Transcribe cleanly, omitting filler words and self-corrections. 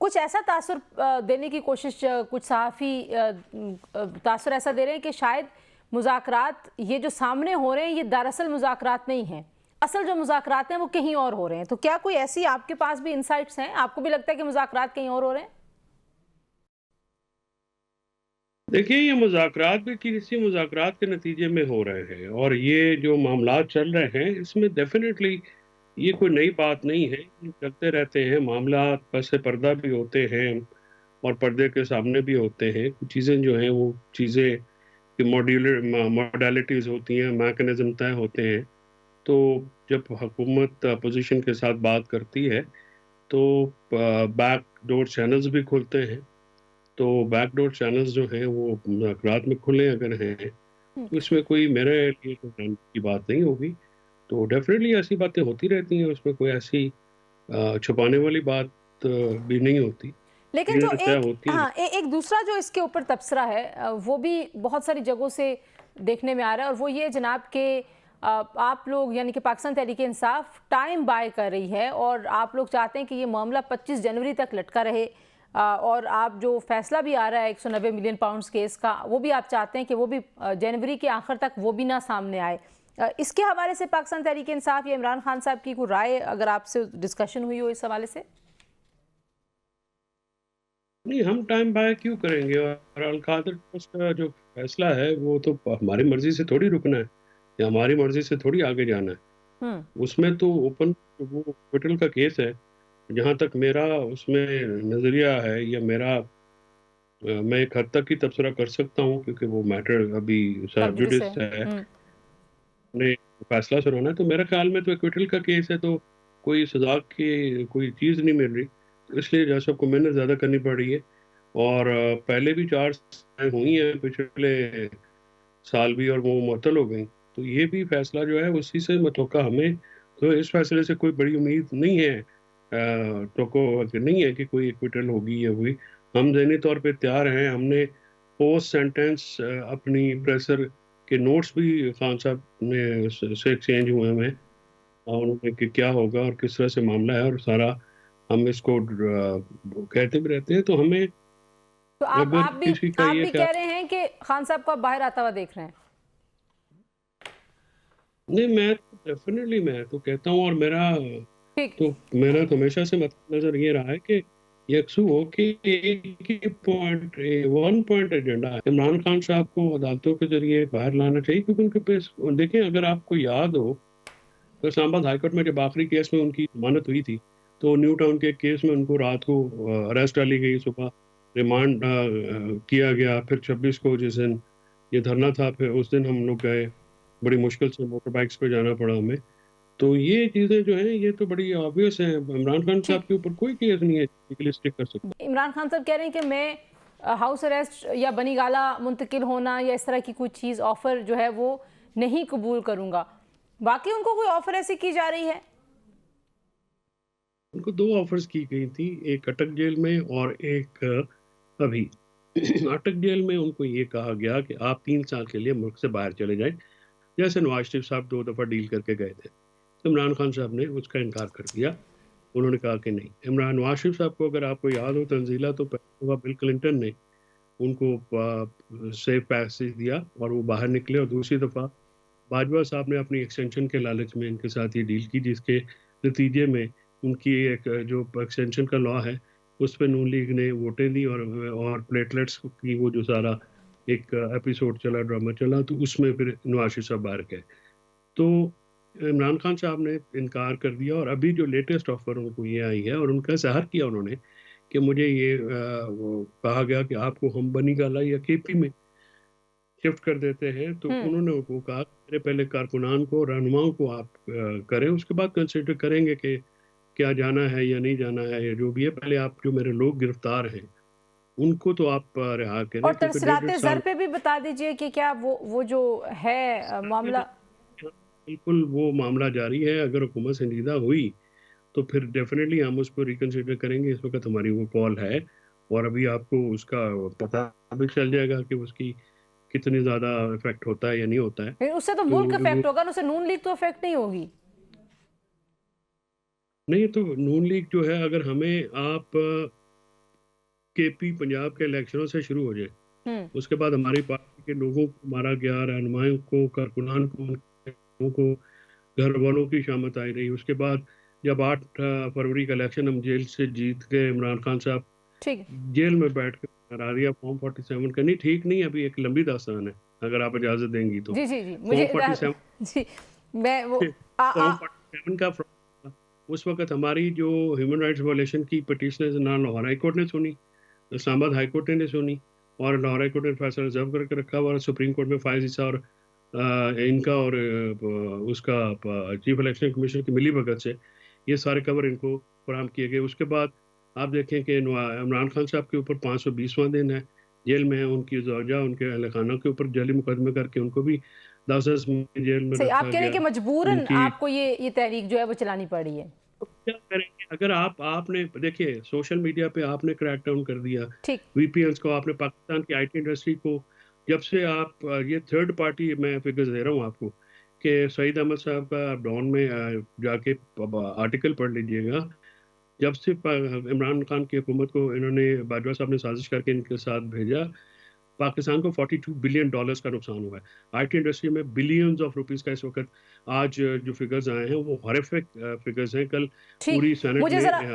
کچھ ایسا تاثر دینے کی کوشش کچھ صحافی تاثر ایسا دے رہے ہیں کہ شاید مذاکرات یہ جو سامنے ہو رہے ہیں یہ دراصل مذاکرات نہیں ہیں، اصل جو مذاکرات ہیں وہ کہیں اور ہو رہے ہیں. تو کیا کوئی ایسی آپ کے پاس بھی انسائٹس ہیں؟ آپ کو بھی لگتا ہے کہ مذاکرات کہیں اور ہو رہے ہیں؟ دیکھیے یہ مذاکرات بھی کسی مذاکرات کے نتیجے میں ہو رہے ہیں، اور یہ جو معاملات چل رہے ہیں اس میں ڈیفینیٹلی یہ کوئی نئی بات نہیں ہے، یہ چلتے رہتے ہیں. معاملات پس پردہ بھی ہوتے ہیں اور پردے کے سامنے بھی ہوتے ہیں. کچھ چیزیں جو ہیں وہ چیزیں کہ موڈیلٹیز ہوتی ہیں، میکنزم طے ہوتے ہیں. تو جب حکومت اپوزیشن کے ساتھ بات کرتی ہے تو بیک ڈور چینلز بھی کھلتے ہیں. تو بیک ڈور چینلز جو ہیں وہ مذاکرات میں کھلے اگر ہیں تو اس میں کوئی میرے لیے کوئی کی بات نہیں ہوگی. تو ڈیفینیٹلی ایسی باتیں ہوتی رہتی ہیں، اس میں کوئی ایسی چھپانے والی بات بھی نہیں ہوتی. لیکن جو چیزیں طے ہوتی ہیں. ایک دوسرا جو اس کے اوپر تبصرہ ہے وہ بھی بہت ساری جگہوں سے دیکھنے میں آ رہا ہے، اور وہ یہ جناب کہ آپ لوگ یعنی کہ پاکستان تحریک انصاف ٹائم بائی کر رہی ہے، اور آپ لوگ چاہتے ہیں کہ یہ معاملہ 25 جنوری تک لٹکا رہے، اور آپ جو فیصلہ بھی آ رہا ہے 190 ملین پاؤنڈز کیس کا وہ بھی آپ چاہتے ہیں کہ وہ بھی جنوری کے آخر تک وہ بھی نہ سامنے آئے. اس کے حوالے سے پاکستان تحریک انصاف یا عمران خان صاحب کی کوئی رائے اگر آپ سے ڈسکشن ہوئی ہو اس حوالے سے؟ نہیں، ہم ٹائم بائی کیوں کریں گے؟ اور القادر ٹرسٹ کا جو فیصلہ ہے وہ تو ہماری مرضی سے تھوڑی رکنا ہے یا ہماری مرضی سے تھوڑی آگے جانا ہے. اس میں تو اوپن وہ کوئٹل کا کیس ہے. جہاں تک میرا اس میں نظریہ ہے یا میرا میں ایک حد تک ہی تبصرہ کر سکتا ہوں کیونکہ وہ میٹر ابھی سب سب جوڈیس جوڈس ہے. ہے، نے فیصلہ سنانا ہے. تو میرے خیال میں تو ایکویٹل کا کیس ہے تو کوئی سزا کی کوئی چیز نہیں مل رہی، تو اس لیے جیسا کو محنت زیادہ کرنی پڑ رہی ہے. اور پہلے بھی 4 سزائیں ہوئی ہیں پچھلے سال بھی اور وہ معطل ہو گئی. تو یہ بھی فیصلہ جو ہے اسی سے متوقع ہمیں تو اس فیصلے سے کوئی بڑی امید نہیں ہے، نہیں ہے کہ کوئی ایکویٹل ہوگی یا ہوئی. ہم ذہنی طور پہ تیار ہیں. ہم نے پوسٹ سینٹینس اپنی پریسر کے نوٹس بھی خان صاحب نے سے ایکسچینج ہوئے ہیں اور انہوں نے کہ کیا ہوگا اور کس طرح سے معاملہ ہے اور سارا ہم اس کو کہتے بھی رہتے ہیں. تو ہمیں تو اگر کسی کا آپ یہ بھی خیال کہہ رہے ہیں کہ خان صاحب کو آپ باہر آتا ہوا دیکھ رہے ہیں؟ نہیں، میں ڈیفینیٹلی میں تو کہتا ہوں، اور ٹھیک. میرا تو ہمیشہ سے نظر یہ رہا ہے کہ یکسو ہو کہ ایک ہی پوائنٹ ون پوائنٹ ایجنڈا ہے. عمران خان صاحب کو عدالتوں کے ذریعے باہر لانا چاہیے کیونکہ ان کے پیس دیکھیں اگر آپ کو یاد ہو تو اسلام آباد ہائی کورٹ میں جب آخری کیس میں ان کی ضمانت ہوئی تھی تو نیو ٹاؤن کے کیس میں ان کو رات کو اریسٹ ڈالی گئی، صبح ریمانڈ کیا گیا. پھر 26 کو جس دن یہ دھرنا تھا پھر اس دن ہم لوگ گئے، بڑی مشکل سے موٹر بائکس پہ جانا پڑا ہمیں. تو یہ چیزیں جو ہیں یہ تو بڑی آبویس ہیں. عمران خان ٹھیک. صاحب کے اوپر کوئی کیس نہیں ہے اسٹک کر سکتے. عمران خان صاحب کہہ رہے ہیں کہ میں ہاؤس اریسٹ یا بنی گالہ منتقل ہونا یا اس طرح کی کوئی چیز آفر جو ہے وہ نہیں قبول کروں گا. باقی ان کو کوئی آفر ایسی کی جا رہی ہے؟ ان کو 2 آفرز کی گئی تھی، ایک اٹک جیل میں اور ایک ابھی. اٹک جیل میں ان کو یہ کہا گیا کہ آپ 3 سال کے لیے ملک سے باہر چلے جائیں، جیسے نواز شریف صاحب 2 دفعہ ڈیل کر کے گئے تھے. عمران خان صاحب نے اس کا انکار کر دیا. انہوں نے کہا کہ نہیں. نواز شریف صاحب کو اگر آپ کو یاد ہو تنزیلہ تو پہلی دفعہ بل کلنٹن نے ان کو سیف پیسج دیا اور وہ باہر نکلے، اور دوسری دفعہ باجوہ صاحب نے اپنی ایکسٹینشن کے لالچ میں ان کے ساتھ یہ ڈیل کی جس کے نتیجے میں ان کی ایک جو ایکسٹینشن کا لا ہے اس پہ نون لیگ نے ووٹیں دی اور پلیٹلیٹس کی وہ جو سارا ایک ایپیسوڈ چلا، ڈرامہ چلا، تو اس میں پھر نواز شریف صاحب باہر گئے. تو عمران خان صاحب نے انکار کر دیا، اور ابھی جو لیٹسٹ آفر ان کو یہ آئی ہے اور ان کا اظہار کیا انہوں نے کہ مجھے یہ کہا گیا کہ آپ کو ہم بنی گالہ یا کے پی میں شفٹ کر دیتے ہیں. تو انہوں نے وہ کہا میرے پہلے کارکنان کو، رہنماؤں کو آپ کریں، اس کے بعد کنسیڈر کریں گے کہ کیا جانا ہے یا نہیں جانا ہے یا جو بھی ہے. پہلے آپ جو میرے لوگ گرفتار ہیں ان کو تو آپ رہا کریں اور کیونکہ ترسیلات 1.5 زر سال پہ بھی بتا دیجئے کہ کیا وہ جو ہے معاملہ. بالکل وہ معاملہ جاری ہے. اگر حکومت سنجیدہ ہوئی تو پھر ڈیفینیٹلی ہم اس کو ریکنسیڈر کریں گے. اس وقت ہماری وہ کال ہے اور ابھی آپ کو اس کا پتہ بھی چل جائے گا کہ اس کی کتنی زیادہ افیکٹ ہوتا ہے یا نہیں ہوتا ہے. اس سے تو ملک افیکٹ ہوگا، اس سے نون لیگ تو افیکٹ نہیں ہوگی. نہیں، تو نون لیگ جو ہے اگر ہمیں آپ کے پی پنجاب کے الیکشنوں سے شروع ہو جائے. ہوں اس کے بعد ہماری پارٹی کے لوگوں کو مارا گیا، رہنماؤں کو، کارکنان کو، ان کے لوگوں کو، گھر والوں کی شامت آئی رہی. اس کے بعد جب 8 فروری کا الیکشن ہم جیل سے جیت گئے، عمران خان صاحب ٹھیک ہے جیل میں بیٹھ کر اراضیہ فارم 47 کا نہیں ٹھیک نہیں، ابھی ایک لمبی داستان ہے اگر آپ اجازت دیں گی تو. جی جی جی مجھے فارم 47 جی میں وہ فارم 47 کا اس وقت ہماری جو ہیومن رائٹس وائلیشن کی پٹیشنز نہ لاہور ہائی کورٹ نے سنی، اسلام آباد ہائی کورٹ نے سنی، اور لاہور ہائی کورٹ نے فیصلہ ریزرو کر کے رکھا ہوا، اور سپریم کورٹ میں فائز عیسیٰ اور ان کا اور اس کا چیف الیکشن کمیشن کی ملی بھگت سے یہ سارے کور ان کو فراہم کیے گئے. اس کے بعد آپ دیکھیں کہ عمران خان صاحب کے اوپر 520واں دن ہے، جیل میں ہیں. ان کی زوجہ، ان کے اہل خانہ کے اوپر جعلی مقدمے کر کے ان کو بھی 10 میں جیل میں صحیح، آپ رکھا کہہ رہے ہیں گیا. کہ ان مجبوراً کی آپ کو یہ تحریک جو ہے وہ چلانی پڑی ہے. کیا کریں گے اگر آپ نے دیکھیے سوشل میڈیا پہ آپ نے کریک ڈاؤن کر دیا ٹھیک وی پی ایلز کو، آپ نے پاکستان کی آئی ٹی انڈسٹری کو، جب سے آپ یہ تھرڈ پارٹی میں فگرز دے رہا ہوں آپ کو کہ سعید احمد صاحب کا آپ ڈاؤن میں جا کے آرٹیکل پڑھ لیجئے گا. جب سے عمران خان کی حکومت کو انہوں نے باجوہ صاحب نے سازش کر کے ان کے ساتھ بھیجا، پاکستان کو $42 بلین کا نقصان ہوا ہے. آئی ٹی انڈسٹری میں بلینز آف روپیز کا اس وقت آج جو فگرز آئے ہیں وہ ہارفک فگرز ہیں. کل ٹھیک پوری سینٹ مجھے میں ذرا